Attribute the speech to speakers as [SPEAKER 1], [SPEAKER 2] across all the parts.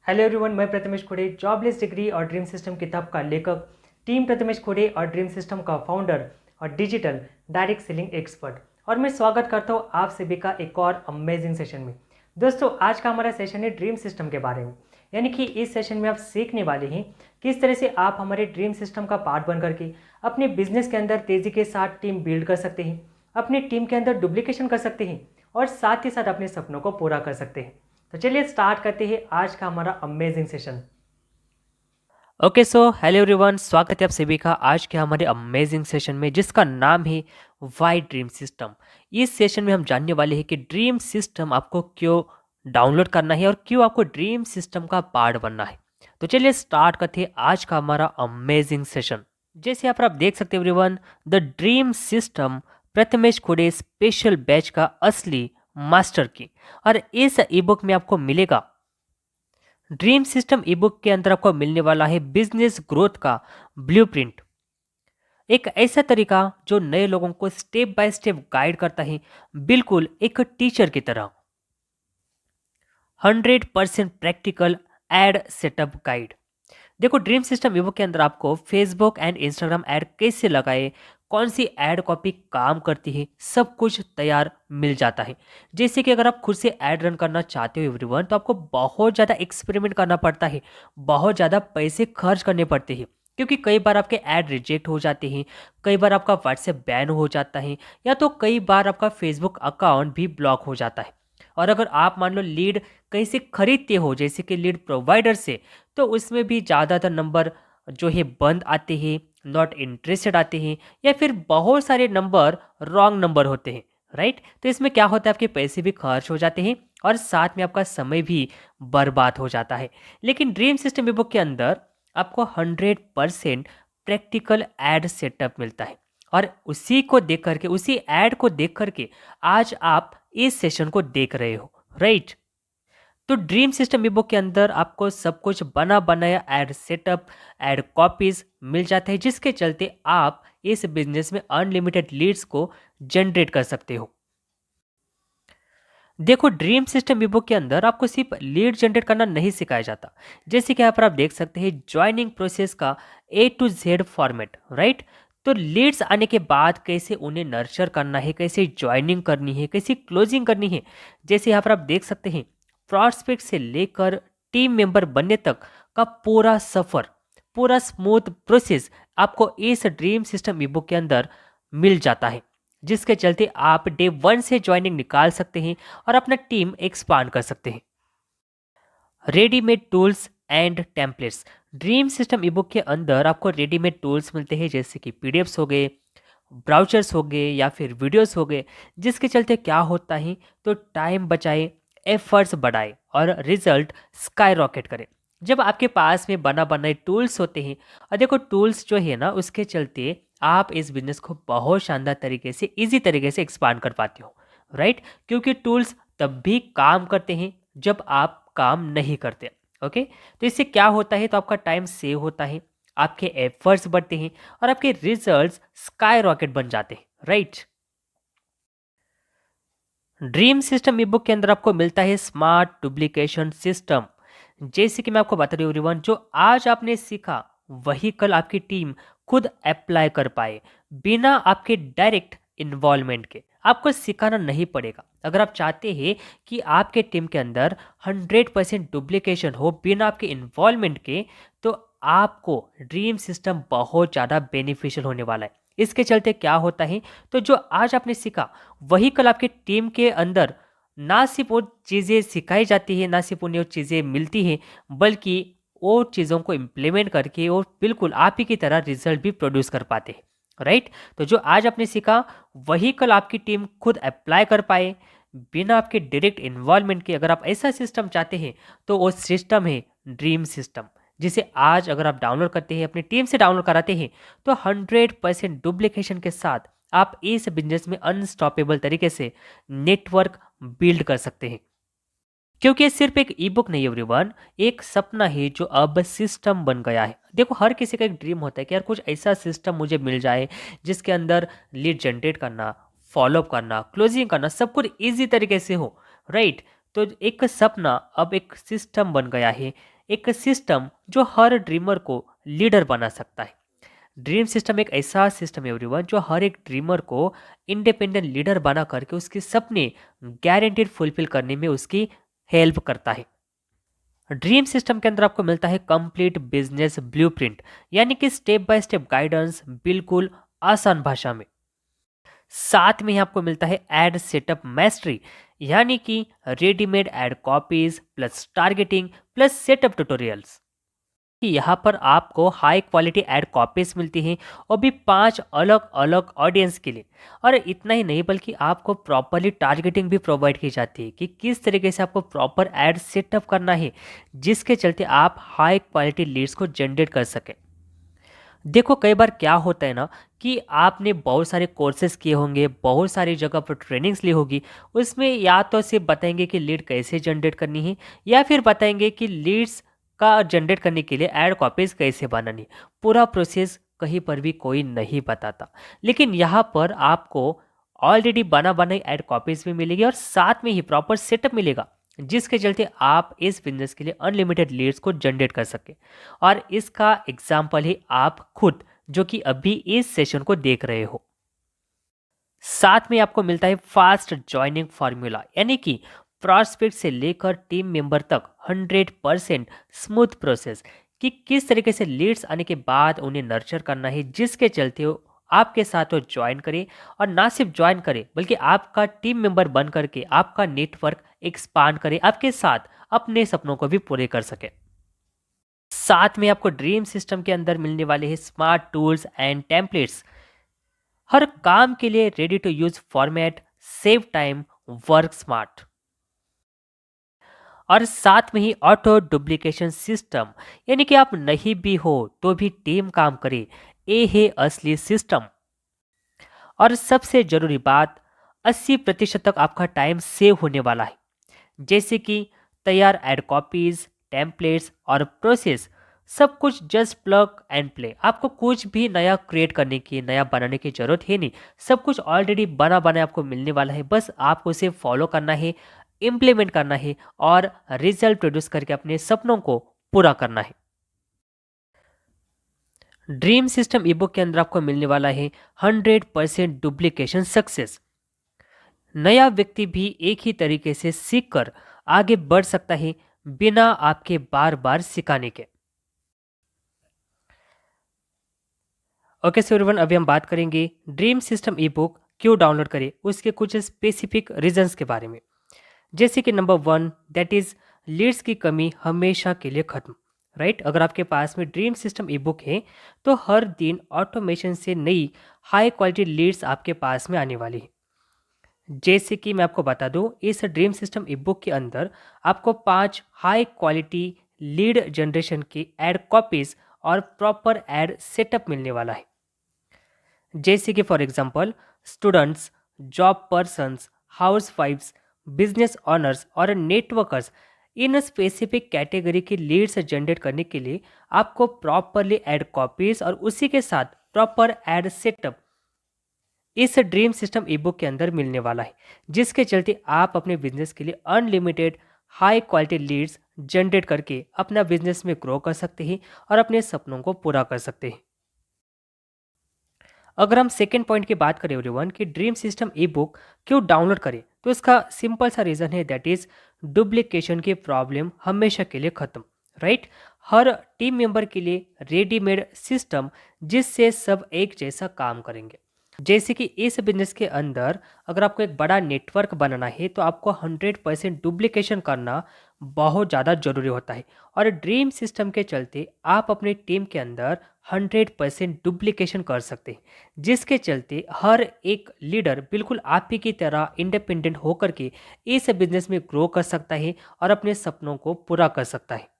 [SPEAKER 1] Hello everyone, मैं Prathamesh Khode, jobless degree और dream system किताब का लेखक, टीम प्रथमेश खोड़े और ड्रीम सिस्टम का फाउंडर और डिजिटल डायरेक्ट सेलिंग एक्सपर्ट। और मैं स्वागत करता हूँ आप सभी का एक और अमेजिंग सेशन में। दोस्तों, आज का हमारा सेशन है ड्रीम सिस्टम के बारे में। यानी कि इस सेशन में आप सीखने वाले हैं किस तरह से आप हमारे ड्रीम सिस्टम का पार्ट बन करके अपने बिजनेस के अंदर तेज़ी के साथ टीम बिल्ड कर सकते हैं, अपनी टीम के अंदर डुप्लीकेशन कर सकते हैं और साथ ही साथ अपने सपनों को पूरा कर सकते हैं। तो चलिए स्टार्ट करते हैं आज का हमारा amazing session. Okay so hello everyone, स्वागत है आप सभी का आज के हमारे अमेजिंग सेशन में जिसका नाम है वाई ड्रीम सिस्टम। इस सेशन में हम जानने वाले हैं कि ड्रीम सिस्टम आपको क्यों डाउनलोड करना है और क्यों आपको ड्रीम सिस्टम का पार्ट बनना है। तो चलिए स्टार्ट करते हैं आज का हमारा अमेजिंग सेशन। जैसे आप देख सकते हैं everyone, the dream system Prathamesh Khude special batch का असली मास्टर की। और इस ई बुक में आपको मिलेगा ड्रीम सिस्टम ई बुक के अंदर आपको मिलने वाला है बिजनेस ग्रोथ का ब्लूप्रिंट, एक ऐसा तरीका जो नए लोगों को स्टेप बाय स्टेप गाइड करता है, बिल्कुल एक टीचर की तरह। 100% प्रैक्टिकल एड सेटअप गाइड। देखो, ड्रीम सिस्टम ईबुक के अंदर आपको फेसबुक एंड इंस्टाग्राम ऐड कैसे लगाए, कौन सी ऐड कॉपी काम करती है, सब कुछ तैयार मिल जाता है। जैसे कि अगर आप खुद से ऐड रन करना चाहते हो एवरीवन, तो आपको बहुत ज़्यादा एक्सपेरिमेंट करना पड़ता है, बहुत ज़्यादा पैसे खर्च करने पड़ते हैं, क्योंकि कई बार आपके ऐड रिजेक्ट हो जाते हैं, कई बार आपका व्हाट्सएप बैन हो जाता है, या तो कई बार आपका फेसबुक अकाउंट भी ब्लॉक हो जाता है। और अगर आप मान लो लीड कहीं से खरीदते हो, जैसे कि लीड प्रोवाइडर से, तो उसमें भी ज़्यादातर नंबर जो है बंद आते हैं, नॉट इंटरेस्टेड आते हैं, या फिर बहुत सारे नंबर रॉन्ग नंबर होते हैं। राइट, तो इसमें क्या होता है, आपके पैसे भी खर्च हो जाते हैं और साथ में आपका समय भी बर्बाद हो जाता है। लेकिन ड्रीम सिस्टम ईबुक के अंदर आपको 100% प्रैक्टिकल एड सेटअप मिलता है। और उसी को देख करके, उसी एड को देख करके आज आप इस सेशन को देख रहे हो। राइट, तो ड्रीम सिस्टम ईबुक के अंदर आपको सब कुछ बना बनाया एड सेटअप, एड कॉपीज मिल जाता है, जिसके चलते आप इस बिजनेस में अनलिमिटेड लीड्स को जनरेट कर सकते हो। देखो, ड्रीम सिस्टम ईबुक के अंदर आपको सिर्फ लीड जनरेट करना नहीं सिखाया जाता। जैसे कि यहाँ पर आप देख सकते हैं ज्वाइनिंग प्रोसेस का A to Z format. Right, तो लीड्स आने के बाद कैसे उन्हें नर्चर करना है, कैसे ज्वाइनिंग करनी है, कैसे क्लोजिंग करनी है। जैसे यहाँ पर आप देख सकते हैं प्रॉस्पेक्ट से लेकर टीम मेंबर बनने तक का पूरा सफर, पूरा स्मूथ प्रोसेस आपको इस ड्रीम सिस्टम ईबुक के अंदर मिल जाता है, जिसके चलते आप डे 1 से ज्वाइनिंग निकाल सकते हैं और अपना टीम एक्सपांड कर सकते हैं। Readymade tools and templates. Dream system ebook के अंदर आपको रेडीमेड टूल्स मिलते हैं, जैसे कि पीडीएफ्स हो गए, ब्राउचर्स हो गए, या फिर वीडियोस हो गए, जिसके चलते क्या होता है, तो टाइम बचाए, एफर्ट्स बढ़ाए और रिजल्ट स्काई रॉकेट करे जब आपके पास में बना बनाए टूल्स होते हैं। और देखो, टूल्स जो है ना, उसके चलते आप इस बिजनेस को बहुत शानदार तरीके से, इजी तरीके से एक्सपांड कर पाते हो। राइट, क्योंकि टूल्स तब भी काम करते हैं जब आप काम नहीं करते। ओके, तो इससे क्या होता है, तो आपका टाइम सेव होता है, आपके एफर्ट्स बढ़ते हैं और आपके रिजल्ट्स स्काई रॉकेट बन जाते हैं। राइट, ड्रीम सिस्टम ईबुक के अंदर आपको मिलता है स्मार्ट डुप्लीकेशन सिस्टम। जैसे कि मैं आपको बता रही हूँ एवरीवन, जो आज आपने सीखा वही कल आपकी टीम खुद अप्लाई कर पाए, बिना आपके डायरेक्ट इन्वॉल्वमेंट के। आपको सिखाना नहीं पड़ेगा। अगर आप चाहते हैं कि आपके टीम के अंदर 100% डुप्लीकेशन हो बिना आपके इन्वॉल्वमेंट के, तो आपको ड्रीम सिस्टम बहुत ज़्यादा बेनिफिशियल होने वाला है। इसके चलते क्या होता है, तो जो आज आपने सीखा वही कल आपकी टीम के अंदर ना सिर्फ वो चीज़ें सिखाई जाती है, ना सिर्फ उन्हें वो चीज़ें मिलती हैं, बल्कि वो चीज़ों को इम्प्लीमेंट करके वो बिल्कुल आप ही की तरह रिजल्ट भी प्रोड्यूस कर पाते हैं। राइट, तो जो आज आपने सीखा वही कल आपकी टीम खुद अप्लाई कर पाए, बिना आपके डायरेक्ट इन्वॉल्वमेंट के। अगर आप ऐसा सिस्टम चाहते हैं, तो वो सिस्टम है ड्रीम सिस्टम, जिसे आज अगर आप डाउनलोड करते हैं, अपनी टीम से डाउनलोड कराते हैं, तो 100% डुप्लीकेशन के साथ आप इस बिजनेस में अनस्टॉपेबल तरीके से नेटवर्क बिल्ड कर सकते हैं। क्योंकि ये सिर्फ एक ई बुक नहीं एवरीवन, एक सपना है जो अब सिस्टम बन गया है। देखो, हर किसी का एक ड्रीम होता है कि यार कुछ ऐसा सिस्टम मुझे मिल जाए जिसके अंदर लीड जनरेट करना, फॉलोअप करना, क्लोजिंग करना, सब कुछ ईजी तरीके से हो। राइट, तो एक सपना अब एक सिस्टम बन गया है, एक सिस्टम जो हर ड्रीमर को लीडर बना सकता है। ड्रीम सिस्टम एक ऐसा सिस्टम है एवरीवन जो हर एक ड्रीमर को इंडिपेंडेंट लीडर बना करके उसके सपने गारंटीड फुलफिल करने में उसकी हेल्प करता है। ड्रीम सिस्टम के अंदर आपको मिलता है कंप्लीट बिजनेस ब्लूप्रिंट, यानी कि स्टेप बाय स्टेप गाइडेंस, बिल्कुल आसान भाषा में। साथ में ही आपको मिलता है एड सेटअप मैस्ट्री, यानी कि readymade ad copies plus targeting plus setup tutorials. कि यहाँ पर आपको हाई क्वालिटी एड कॉपीज मिलती हैं, और भी 5 अलग अलग ऑडियंस के लिए। और इतना ही नहीं बल्कि आपको प्रॉपरली टारगेटिंग भी प्रोवाइड की जाती है कि किस तरीके से आपको प्रॉपर एड सेटअप करना है, जिसके चलते आप हाई क्वालिटी लीड्स को जनरेट कर सकें। देखो कई बार क्या होता है ना कि आपने बहुत सारे कोर्सेज किए होंगे, बहुत सारी जगह पर ट्रेनिंग्स ली होगी। उसमें या तो सिर्फ बताएंगे कि लीड कैसे जनरेट करनी है, या फिर बताएंगे कि लीड्स का जनरेट करने के लिए ऐड कॉपीज कैसे बनानी है। पूरा प्रोसेस कहीं पर भी कोई नहीं बताता। लेकिन यहाँ पर आपको ऑलरेडी बना बनाई ऐड कॉपीज भी मिलेगी, और साथ में ही प्रॉपर सेटअप मिलेगा, जिसके चलते आप इस बिजनेस के लिए अनलिमिटेड लीड्स को जनरेट कर सके। और इसका एग्जाम्पल ही आप खुद, जो कि अभी इस सेशन को देख रहे हो। साथ में आपको मिलता है फास्ट ज्वाइनिंग फॉर्मूला, यानी कि प्रॉस्पेक्ट से लेकर टीम मेंबर तक 100% स्मूथ प्रोसेस, कि किस तरीके से लीड्स आने के बाद उन्हें नर्चर करना है, जिसके चलते वो आपके साथ वो ज्वाइन करे, और ना सिर्फ ज्वाइन करे बल्कि आपका टीम मेंबर बन करके आपका नेटवर्क एक्सपांड करे, आपके साथ अपने सपनों को भी पूरे कर सके। साथ में आपको ड्रीम सिस्टम के अंदर मिलने वाले हैं स्मार्ट टूल्स एंड टेम्पलेट्स, हर काम के लिए ready to use format, save time, work smart. और साथ में ही ऑटो डुप्लीकेशन सिस्टम, यानी कि आप नहीं भी हो तो भी टीम काम करे, ये है असली सिस्टम। और सबसे जरूरी बात, 80% तक आपका टाइम सेव होने वाला है। जैसे कि तैयार एड कॉपीज, टेम्पलेट्स और प्रोसेस, सब कुछ जस्ट प्लग एंड प्ले। आपको कुछ भी नया क्रिएट करने की, नया बनाने की जरूरत है नहीं। सब कुछ ऑलरेडी बना बना आपको मिलने वाला है, बस आपको उसे फॉलो करना है, इम्प्लीमेंट करना है, और रिजल्ट प्रोड्यूस करके अपने सपनों को पूरा करना है। ड्रीम सिस्टम ईबुक के अंदर आपको मिलने वाला है 100% डुप्लीकेशन सक्सेस। नया व्यक्ति भी एक ही तरीके से सीखकर आगे बढ़ सकता है, बिना आपके बार बार सिखाने के। ओके सो एवरीवन, अभी हम बात करेंगे ड्रीम सिस्टम ई बुक क्यों डाउनलोड करें, उसके कुछ स्पेसिफिक रीजंस के बारे में। जैसे कि नंबर 1, दैट इज लीड्स की कमी हमेशा के लिए खत्म। राइट, अगर आपके पास में ड्रीम सिस्टम ई बुक है तो हर दिन ऑटोमेशन से नई हाई क्वालिटी लीड्स आपके पास में आने वाली है। जैसे कि मैं आपको बता दूं, इस ड्रीम सिस्टम ई बुक के अंदर आपको 5 हाई क्वालिटी लीड जनरेशन की एड कॉपीज और प्रॉपर एड सेटअप मिलने वाला है। जैसे कि for example students, job persons, house wifes, business owners और नेटवर्कर्स, इन स्पेसिफिक कैटेगरी की लीड्स जनरेट करने के लिए आपको प्रॉपरली एड कॉपीज और उसी के साथ प्रॉपर एड सेटअप इस ड्रीम सिस्टम ई बुक के अंदर मिलने वाला है, जिसके चलते आप अपने बिजनेस के लिए unlimited high quality leads generate करके अपना बिजनेस में ग्रो कर सकते हैं और अपने सपनों को पूरा कर सकते हैं। अगर हम सेकेंड पॉइंट की बात करें एवरीवन कि ड्रीम सिस्टम ई बुक क्यों डाउनलोड करें, तो इसका सिंपल सा रीज़न है, दैट इज डुप्लीकेशन की प्रॉब्लम हमेशा के लिए खत्म। राइट, हर टीम मेंबर के लिए रेडीमेड सिस्टम जिससे सब एक जैसा काम करेंगे। जैसे कि इस बिजनेस के अंदर अगर आपको एक बड़ा नेटवर्क बनाना है तो आपको 100% डुप्लीकेशन करना बहुत ज़्यादा ज़रूरी होता है, और ड्रीम सिस्टम के चलते आप अपने टीम के अंदर 100% डुप्लीकेशन कर सकते हैं, जिसके चलते हर एक लीडर बिल्कुल आप ही की तरह इंडिपेंडेंट होकर के इस बिजनेस में ग्रो कर सकता है और अपने सपनों को पूरा कर सकता है।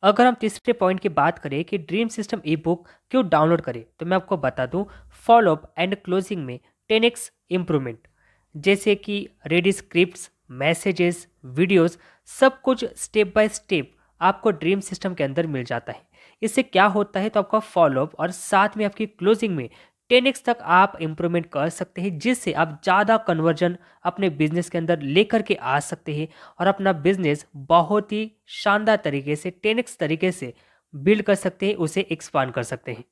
[SPEAKER 1] अगर हम तीसरे पॉइंट की बात करें कि ड्रीम सिस्टम ई बुक क्यों डाउनलोड करें, तो मैं आपको बता दूं फॉलोअप एंड क्लोजिंग में 10x इम्प्रूवमेंट। जैसे कि रेडी स्क्रिप्ट्स, मैसेजेस, वीडियोस, सब कुछ स्टेप बाय स्टेप आपको ड्रीम सिस्टम के अंदर मिल जाता है। इससे क्या होता है, तो आपका फॉलोअप और साथ में आपकी क्लोजिंग में 10x तक आप इम्प्रूवमेंट कर सकते हैं, जिससे आप ज़्यादा कन्वर्जन अपने बिजनेस के अंदर लेकर के आ सकते हैं और अपना बिजनेस बहुत ही शानदार तरीके से 10x तरीके से बिल्ड कर सकते हैं, उसे एक्सपांड कर सकते हैं।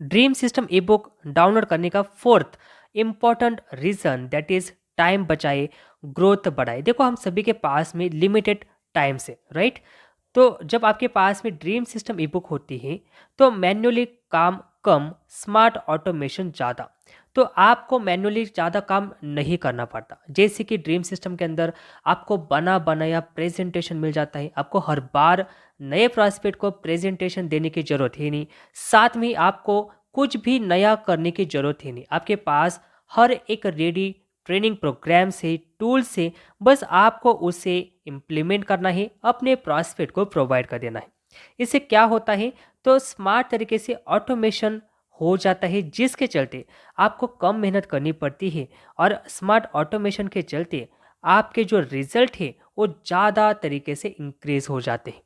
[SPEAKER 1] ड्रीम सिस्टम ई बुक डाउनलोड करने का fourth important reason that is time बचाए, ग्रोथ बढ़ाए। देखो, हम सभी के पास में लिमिटेड टाइम से, राइट? तो जब आपके पास में ड्रीम सिस्टम ई बुक होती है तो मैन्युअली काम कम, स्मार्ट ऑटोमेशन ज़्यादा। तो आपको मैन्युअली ज़्यादा काम नहीं करना पड़ता। जैसे कि ड्रीम सिस्टम के अंदर आपको बना बनाया प्रेजेंटेशन मिल जाता है, आपको हर बार नए प्रॉस्पेक्ट को प्रेजेंटेशन देने की ज़रूरत ही नहीं। साथ में आपको कुछ भी नया करने की ज़रूरत ही नहीं। आपके पास हर एक रेडी ट्रेनिंग प्रोग्राम से, टूल से, बस आपको उसे इम्प्लीमेंट करना है, अपने प्रॉस्पेक्ट को प्रोवाइड कर देना है। इससे क्या होता है, तो स्मार्ट तरीके से ऑटोमेशन हो जाता है, जिसके चलते आपको कम मेहनत करनी पड़ती है और स्मार्ट ऑटोमेशन के चलते आपके जो रिजल्ट है वो ज़्यादा तरीके से इंक्रीज हो जाते हैं।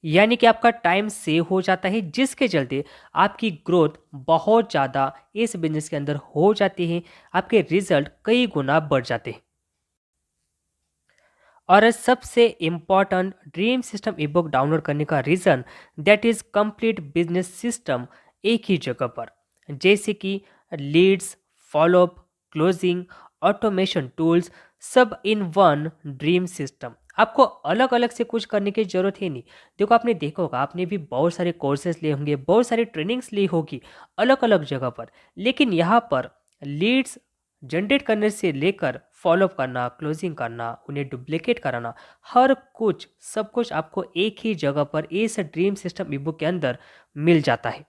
[SPEAKER 1] यानी कि आपका टाइम सेव हो जाता है, जिसके चलते आपकी ग्रोथ बहुत ज़्यादा इस बिजनेस के अंदर हो जाती है, आपके रिजल्ट कई गुना बढ़ जाते हैं। और सबसे इम्पॉर्टेंट ड्रीम सिस्टम ई बुक डाउनलोड करने का reason that is complete business system एक ही जगह पर। जैसे कि leads, follow up, closing, automation tools, सब इन वन ड्रीम सिस्टम। आपको अलग अलग से कुछ करने की जरूरत ही नहीं। देखो, आपने देखा होगा, आपने भी बहुत सारे कोर्सेज लिए होंगे, बहुत सारी ट्रेनिंग्स ली होगी अलग अलग जगह पर, लेकिन यहाँ पर लीड्स जनरेट करने से लेकर फॉलोअप करना, क्लोजिंग करना, उन्हें डुप्लीकेट कराना, हर कुछ सब कुछ आपको एक ही जगह पर इस ड्रीम सिस्टम ई बुक के अंदर मिल जाता है,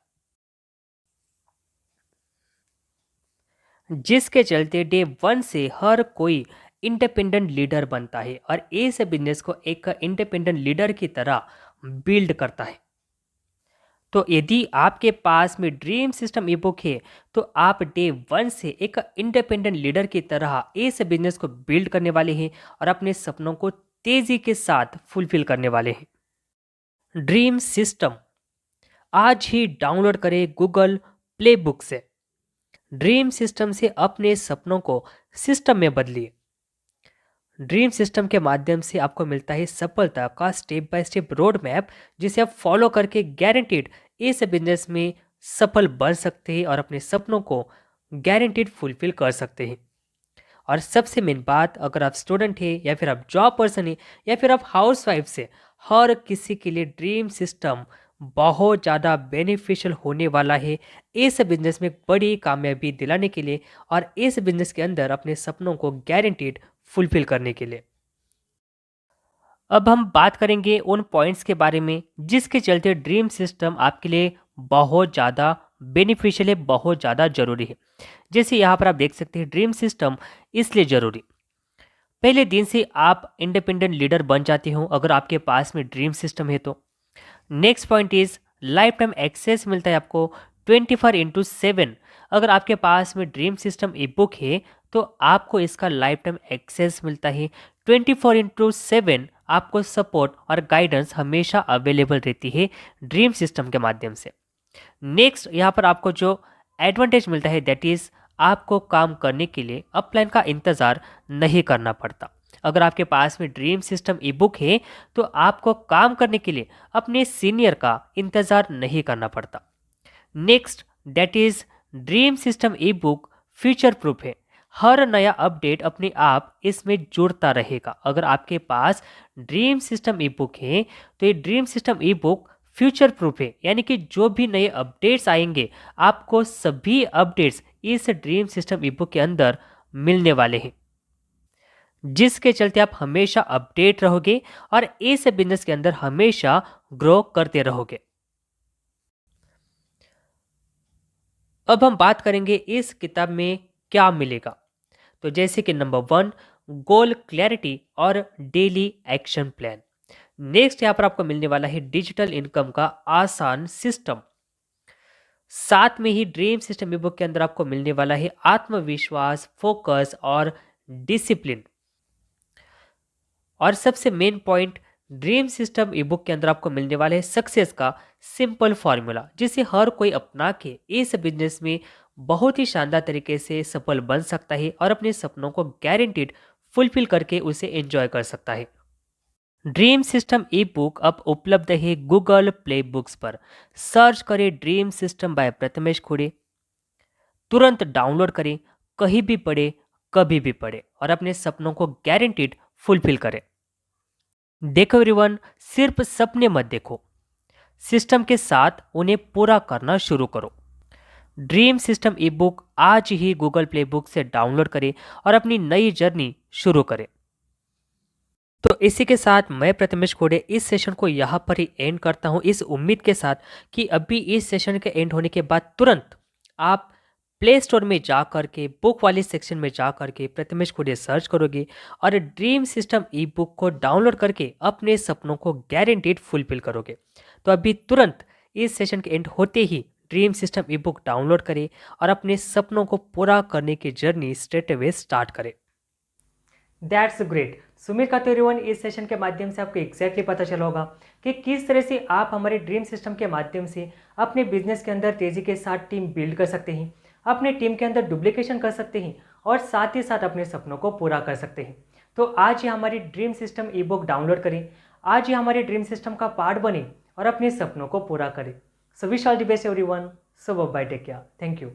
[SPEAKER 1] जिसके चलते डे वन से हर कोई इंडिपेंडेंट लीडर बनता है और इस बिजनेस को एक इंडिपेंडेंट लीडर की तरह बिल्ड करता है। तो यदि आपके पास में ड्रीम सिस्टम ई बुक है तो आप डे वन से एक इंडिपेंडेंट लीडर की तरह इस बिजनेस को बिल्ड करने वाले हैं और अपने सपनों को तेजी के साथ फुलफिल करने वाले हैं। ड्रीम सिस्टम आज ही डाउनलोड करें गूगल प्ले बुक से। ड्रीम सिस्टम से अपने सपनों को सिस्टम में बदलिए। ड्रीम सिस्टम के माध्यम से आपको मिलता है सफलता का step by step road map, जिसे आप फॉलो करके गारंटीड इस बिजनेस में सफल बन सकते हैं और अपने सपनों को गारंटीड फुलफिल कर सकते हैं। और सबसे मेन बात, अगर आप स्टूडेंट हैं या फिर आप जॉब पर्सन हैं या फिर आप हाउस वाइफ से, हर किसी के लिए ड्रीम सिस्टम बहुत ज़्यादा बेनिफिशियल होने वाला है इस बिजनेस में बड़ी कामयाबी दिलाने के लिए और इस बिजनेस के अंदर अपने सपनों को गारंटीड फुलफिल करने के लिए। अब हम बात करेंगे उन पॉइंट्स के बारे में जिसके चलते ड्रीम सिस्टम आपके लिए बहुत ज़्यादा बेनिफिशियल है, बहुत ज़्यादा ज़रूरी है। जैसे यहाँ पर आप देख सकते हैं, ड्रीम सिस्टम इसलिए ज़रूरी, पहले दिन से आप इंडिपेंडेंट लीडर बन जाते हो अगर आपके पास में ड्रीम सिस्टम है तो। Next point is lifetime access मिलता है आपको 24/7। अगर आपके पास में ड्रीम सिस्टम ई बुक है तो आपको इसका लाइफ टाइम एक्सेस मिलता है। 24/7 आपको सपोर्ट और गाइडेंस हमेशा अवेलेबल रहती है ड्रीम सिस्टम के माध्यम से। नेक्स्ट यहाँ पर आपको जो एडवांटेज मिलता है दैट इज आपको काम करने के लिए अपलाइन का इंतज़ार नहीं करना पड़ता। अगर आपके पास में ड्रीम सिस्टम ई बुक है तो आपको काम करने के लिए अपने सीनियर का इंतज़ार नहीं करना पड़ता। Next that is dream system E book future proof है। हर नया अपडेट अपने आप इसमें जुड़ता रहेगा। अगर आपके पास ड्रीम सिस्टम ई बुक है तो ये ड्रीम सिस्टम ई बुक फ्यूचर प्रूफ है, यानी कि जो भी नए अपडेट्स आएंगे आपको सभी अपडेट्स इस ड्रीम सिस्टम ई बुक के अंदर मिलने वाले हैं, जिसके चलते आप हमेशा अपडेट रहोगे और इस बिजनेस के अंदर हमेशा ग्रो करते रहोगे। अब हम बात करेंगे इस किताब में क्या मिलेगा। तो जैसे कि नंबर 1, गोल क्लैरिटी और डेली एक्शन प्लान। नेक्स्ट यहाँ पर आपको मिलने वाला है डिजिटल इनकम का आसान सिस्टम। साथ में ही ड्रीम सिस्टम ई बुक के अंदर आपको मिलने वाला है आत्मविश्वास, फोकस और डिसिप्लिन। और सबसे मेन पॉइंट, ड्रीम सिस्टम ई बुक के अंदर आपको मिलने वाले है सक्सेस का सिंपल फॉर्मूला, जिसे हर कोई अपना के इस बिजनेस में बहुत ही शानदार तरीके से सफल बन सकता है और अपने सपनों को गारंटीड फुलफिल करके उसे एंजॉय कर सकता है। ड्रीम सिस्टम ई बुक अब उपलब्ध है गूगल प्ले बुक्स पर। सर्च करें dream system by Prathamesh Khude, तुरंत डाउनलोड करें, कहीं भी पढ़े, कभी भी पढ़े और अपने सपनों को गारंटीड फुलफिल करें। देखो एवरीवन, सिर्फ सपने मत देखो, सिस्टम के साथ उन्हें पूरा करना शुरू करो। ड्रीम सिस्टम ई बुक आज ही गूगल प्ले बुक से डाउनलोड करें और अपनी नई जर्नी शुरू करें। तो इसी के साथ मैं प्रथमेश खोड़े इस सेशन को यहाँ पर ही एंड करता हूँ, इस उम्मीद के साथ कि अभी इस सेशन के एंड होने के बाद तुरंत आप प्ले स्टोर में जा करके बुक वाले सेक्शन में जा करके प्रथमेश खोड़े सर्च करोगे और ड्रीम सिस्टम ई बुक को डाउनलोड करके अपने सपनों को गारंटीड फुलफिल करोगे। तो अभी तुरंत इस सेशन के एंड होते ही ड्रीम सिस्टम ई बुक डाउनलोड करें और अपने सपनों को पूरा करने की जर्नी स्ट्रेट अवे स्टार्ट करें। That's great. सुमित का तो एवरीवन इस सेशन के माध्यम से आपको एग्जैक्टली पता चला होगा कि किस तरह से आप हमारे ड्रीम सिस्टम के माध्यम से अपने बिजनेस के अंदर तेजी के साथ टीम बिल्ड कर सकते हैं, अपने टीम के अंदर डुप्लीकेशन कर सकते हैं और साथ ही साथ अपने सपनों को पूरा कर सकते हैं। तो आज ही हमारी ड्रीम सिस्टम ई बुक डाउनलोड करें, आज ही हमारे ड्रीम सिस्टम का पार्ट बने और अपने सपनों को पूरा करें। So wish all the best everyone. So bye, take care, thank you.